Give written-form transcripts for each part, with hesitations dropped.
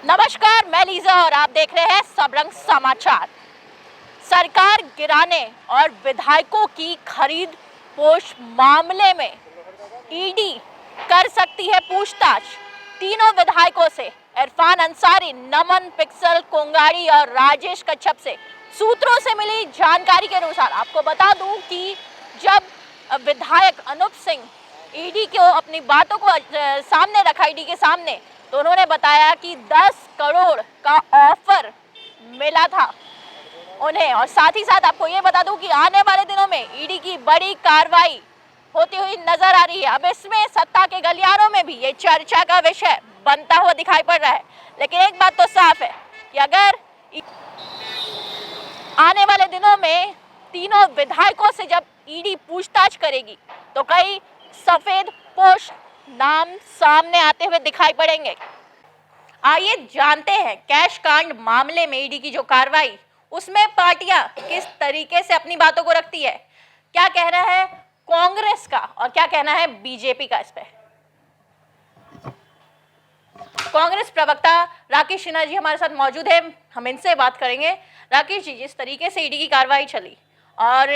नमस्कार, मैं लीजा और आप देख रहे हैं सबरंग समाचार। सरकार गिराने और विधायकों की खरीद पोश मामले में ईडी कर सकती है पूछताछ। तीनों विधायकों से, इरफान अंसारी, नमन पिक्सल कोंगाड़ी और राजेश कच्छप से सूत्रों से मिली जानकारी के अनुसार आपको बता दूं कि जब विधायक अनूप सिंह ईडी को अपनी बातों को सामने रखा ईडी के सामने, तो उन्होंने बताया कि 10 करोड़ का ऑफर मिला था उन्हें। और साथ ही साथ आपको ये बता दूं कि आने वाले दिनों में ईडी की बड़ी कार्रवाई होती हुई नजर आ रही है। अब इसमें सत्ता के गलियारों में भी ये चर्चा का विषय बनता हुआ दिखाई पड़ रहा है। लेकिन एक बात तो साफ है कि अगर आने वाले दिनों में तीनों विधायकों से जब ईडी पूछताछ करेगी तो कई सफेद पोश नाम सामने आते हुए दिखाई पड़ेंगे। आइए जानते हैं कैश कांड मामले में ईडी की जो कार्रवाई, उसमें पार्टियां किस तरीके से अपनी बातों को रखती है, क्या कहना है कांग्रेस का और क्या कहना है बीजेपी का इस पे। कांग्रेस प्रवक्ता राकेश सिन्हा जी हमारे साथ मौजूद है, हम इनसे बात करेंगे। राकेश जी, जिस तरीके से ईडी की कार्रवाई चली और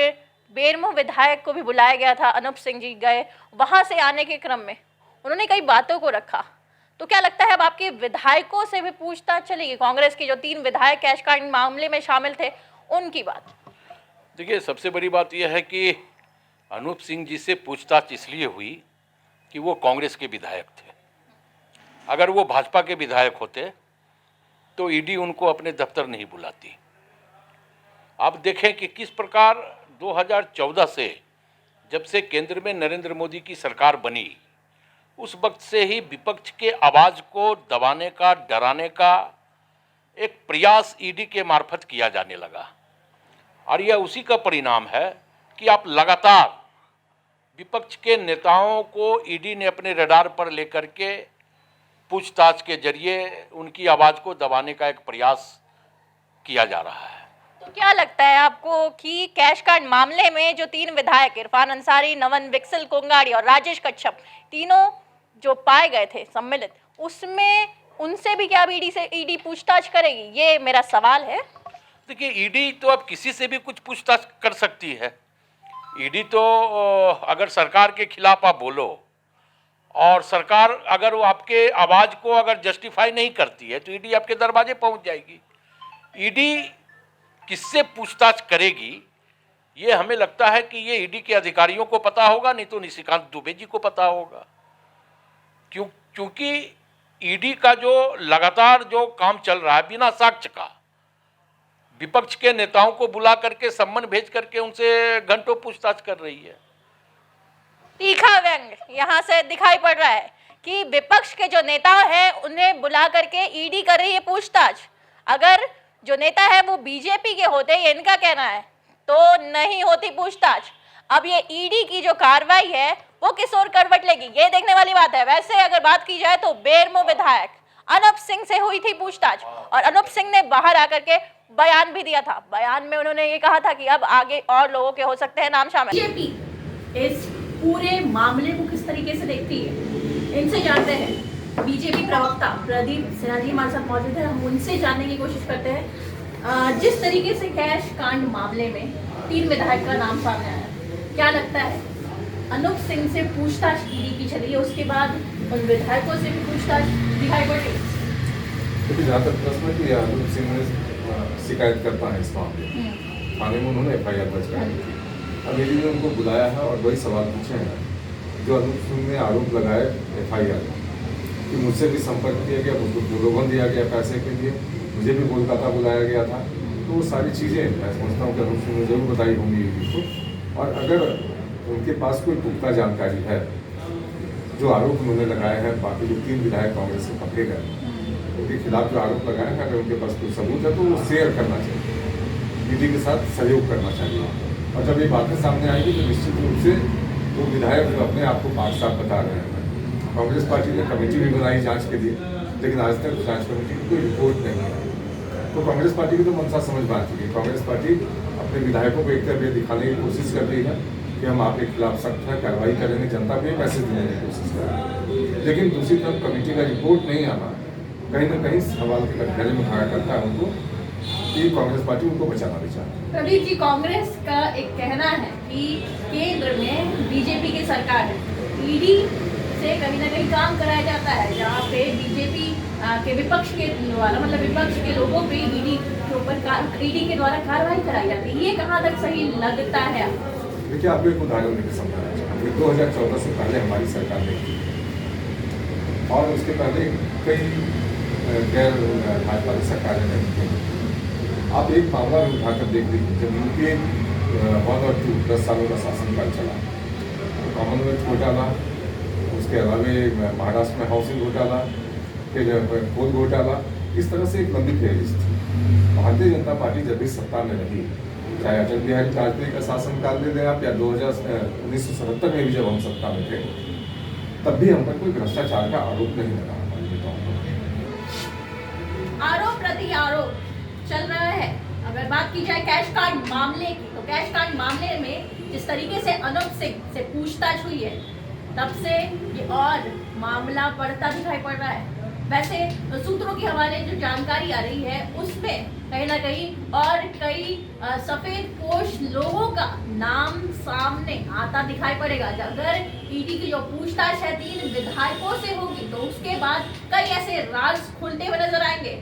बेरमो विधायक को भी बुलाया गया था, अनूप सिंह जी गए, वहां से आने के क्रम में उन्होंने कई बातों को रखा, तो क्या लगता है अब आपके विधायकों से भी पूछताछ चलेगी? कांग्रेस के जो 3 विधायक कैश कांड मामले में शामिल थे, उनकी बात। देखिए, सबसे बड़ी बात यह है कि अनूप सिंह जी से पूछताछ इसलिए हुई कि वो कांग्रेस के विधायक थे। अगर वो भाजपा के विधायक होते तो ईडी उनको अपने दफ्तर नहीं बुलाती। आप देखें कि किस प्रकार 2014 से, जब से केंद्र में नरेंद्र मोदी की सरकार बनी, उस वक्त से ही विपक्ष के आवाज़ को दबाने का, डराने का एक प्रयास ईडी के मार्फत किया जाने लगा। और यह उसी का परिणाम है कि आप लगातार विपक्ष के नेताओं को ईडी ने अपने रडार पर लेकर के पूछताछ के जरिए उनकी आवाज़ को दबाने का एक प्रयास किया जा रहा है। तो क्या लगता है आपको कि कैश कांड मामले में जो 3 विधायक इरफान अंसारी, नमन पिक्सल कोंगाड़ी और राजेश कच्छप, तीनों जो पाए गए थे सम्मिलित, उसमें उनसे भी क्या ईडी पूछताछ करेगी? ये मेरा सवाल है। देखिए, ईडी तो अब किसी से भी कुछ पूछताछ कर सकती है। ईडी तो अगर सरकार के खिलाफ आप बोलो और सरकार अगर वो आपके आवाज़ को अगर जस्टिफाई नहीं करती है तो ईडी आपके दरवाजे पहुंच जाएगी। ईडी किससे पूछताछ करेगी, ये हमें लगता है कि ये ईडी के अधिकारियों को पता होगा, नहीं तो निशिकांत दुबे जी को पता होगा। क्योंकि ईडी का जो लगातार जो काम चल रहा है बिना साक्ष्य का, विपक्ष के नेताओं को बुला करके सम्मन भेज करके उनसे घंटों पूछताछ कर रही है। तीखा व्यंग यहाँ से दिखाई पड़ रहा है कि विपक्ष के जो नेता हैं उन्हें बुला करके ईडी कर रही है पूछताछ। अगर जो नेता है वो बीजेपी के होते, ये इनका कहना है, तो नहीं होती पूछताछ। अब ये ईडी की जो कार्रवाई है वो किस ओर करवट लेगी, ये देखने वाली बात है। वैसे अगर बात की जाए तो बेरमो विधायक अनूप सिंह से हुई थी पूछताछ और अनूप सिंह ने बाहर आकर के बयान भी दिया था। बयान में उन्होंने ये कहा था कि अब आगे और लोगों के हो सकते हैं नाम शामिल। बीजेपी इस पूरे मामले को किस तरीके से देखती है, इनसे जानते हैं। बीजेपी प्रवक्ता प्रदीप सिन्हा जी हमारे साथ मौजूद है, हम उनसे जानने की कोशिश करते हैं। जिस तरीके से कैश कांड मामले में 3 विधायक का नाम सामने आया, क्या लगता है अनूप सिंह से पूछताछ ईडी की चली है, उसके बाद उन विधायकों से भी पूछताछ दिखाई पड़ रही है? जहाँ तक प्रश्न है कि अनूप सिंह ने शिकायत करता है इस मामले में, थाने में उन्होंने FIR दर्ज कराई थी। अब ईडी ने उनको बुलाया है और वही सवाल पूछे हैं जो अनूप सिंह ने आरोप लगाए FIR कि मुझसे भी संपर्क किया गया, मुझको प्रलोभन दिया गया पैसे के लिए, मुझे भी कोलकाता बुलाया गया था। तो वो सारी चीज़ें मैं समझता हूँ कि अनूप सिंह ने जरूर बताई होंगी ईडी को। और अगर उनके पास कोई पुख्ता जानकारी है, जो आरोप उन्होंने लगाए हैं, बाकी जो 3 विधायक कांग्रेस से पकड़े गए उनके खिलाफ जो आरोप लगाए हैं, अगर उनके पास कोई सबूत है तो वो शेयर करना चाहिए, ईडी के साथ सहयोग करना चाहिए। और जब ये बातें सामने आएंगी तो निश्चित रूप से वो विधायक जो अपने आप को पाक साफ बता रहे हैं। कांग्रेस पार्टी ने कमेटी भी बनाई जाँच के लिए, लेकिन आज तक जाँच कमेटी की कोई रिपोर्ट नहीं है। तो कांग्रेस पार्टी की तो मंशा समझ में आ चुकी है। कांग्रेस पार्टी अपने विधायकों को एक तरफ ये दिखाने की कोशिश कर रही है कि हम आपके खिलाफ सख्त है, कार्रवाई करेंगे, जनता को ये मैसेज देने की कोशिश कर रहे हैं। लेकिन दूसरी तरफ कमेटी का रिपोर्ट नहीं आना कहीं ना कहीं सवाल के कटघरे में खड़ा करता है उनको कि कांग्रेस पार्टी उनको बचाना भी चाहती है। प्रदीप जी, कांग्रेस का एक कहना है कि केंद्र में बीजेपी की सरकार है, ईडी से कहीं ना कहीं काम कराया जाता है, जहाँ पे बीजेपी के विपक्ष के द्वारा, मतलब विपक्ष के लोगों पे ईडी के ऊपर ईडी के द्वारा कार्रवाई कराई जाती है। ये कहाँ तक सही लगता है? देखिए, आपको एक उदाहरण देकर समझाना चाहूँगा। 2014 से पहले हमारी सरकार ने की और उसके पहले कई गैर भाजपा की सरकारें नहीं की। आप एक मामला भी उठाकर देख लीजिए, जब उनके 1 और 2 10 सालों का शासनकाल चला, तो कॉमनवेल्थ घोटाला, उसके अलावा महाराष्ट्र में हाउसिंग घोटाला, फिर कोल घोटाला, इस तरह से एक लंबी फहरिस्त थी। भारतीय जनता पार्टी जब भी सत्ता में रही, चाहे अटल बिहारी वाजपेयी का शासनकाल ले लें आप, या 1977 में भी जब हम सत्ता में थे, तब भी हम पर कोई भ्रष्टाचार का आरोप नहीं लगा हमारी नेताओं पर। आरोप प्रति आरोप चल रहा है। अगर बात की जाए कैश कार्ड मामले की, तो कैश कार्ड मामले में जिस तरीके से अनूप सिंह से पूछताछ हुई है, तब से ये और मामला बढ़ता दिखाई पड़ रहा है। वैसे सूत्रों के हवाले जो जानकारी आ रही है, उसमें कहीं ना कहीं और कई सफेद पोश लोगों का नाम सामने आता दिखाई पड़ेगा। अगर ईडी की जो पूछताछ है 3 विधायकों से होगी, तो उसके बाद कई ऐसे राज खुलते हुए नजर आएंगे।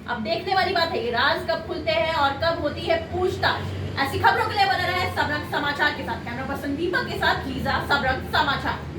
अब देखने वाली बात है, ये राज कब खुलते हैं और कब होती है पूछताछ। ऐसी खबरों के लिए बने रहे सबरंग समाचार के साथ। कैमरा पर्सन दीपक के साथ लीजा, सबरंग समाचार।